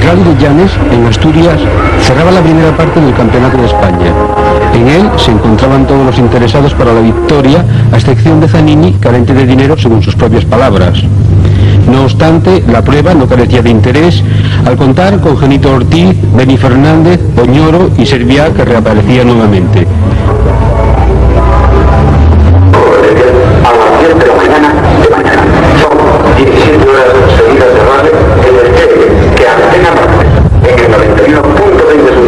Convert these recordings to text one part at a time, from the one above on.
Rally de Llanes, en Asturias, cerraba la primera parte del Campeonato de España. En él se encontraban todos los interesados para la victoria, a excepción de Zanini, carente de dinero según sus propias palabras. No obstante, la prueba no carecía de interés al contar con Genito Ortiz, Beni Fernández, Oñoro y Serviá, que reaparecía nuevamente. A las 10 de la mañana de mañana. Son 17 horas seguidas de rally en el que Antena Norte, en el 91.20 de su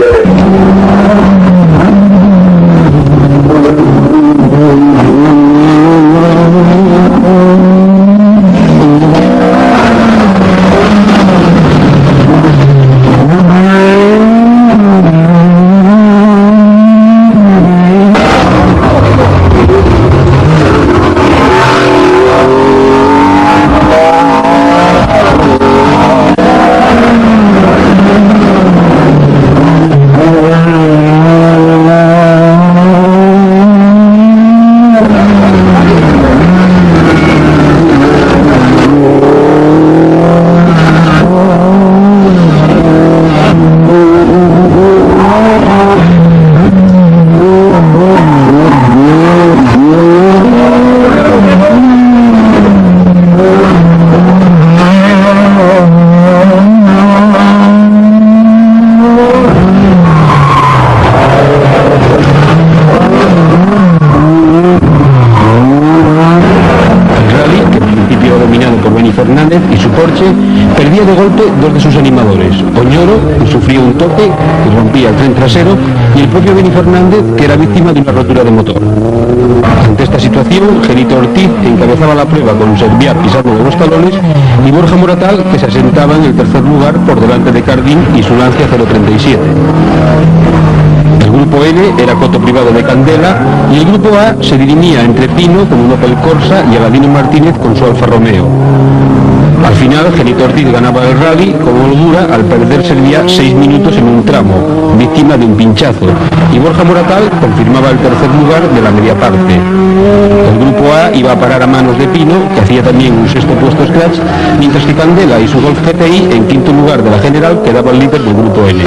Fernández y su Porsche perdía de golpe dos de sus animadores. Oñoro, que sufría un toque y rompía el tren trasero, y el propio Beni Fernández, que era víctima de una rotura de motor. Ante esta situación, Genito Ortiz encabezaba la prueba con Serviá pisándole los talones y Borja Moratal, que se asentaba en el tercer lugar por delante de Cardín y su Lancia 037. El grupo N era coto privado de Candela y el grupo A se dirimía entre Pino con un Opel Corsa y Aladino Martínez con su Alfa Romeo. Al final, Genito Ortiz ganaba el rally con holgura al perder Serviá 6 minutos en un tramo, víctima de un pinchazo, y Borja Moratal confirmaba el tercer lugar de la media parte. El grupo A iba a parar a manos de Pino, que hacía también un sexto puesto scratch, mientras que Candela y su Golf GTI en quinto lugar de la general quedaba el líder del grupo N.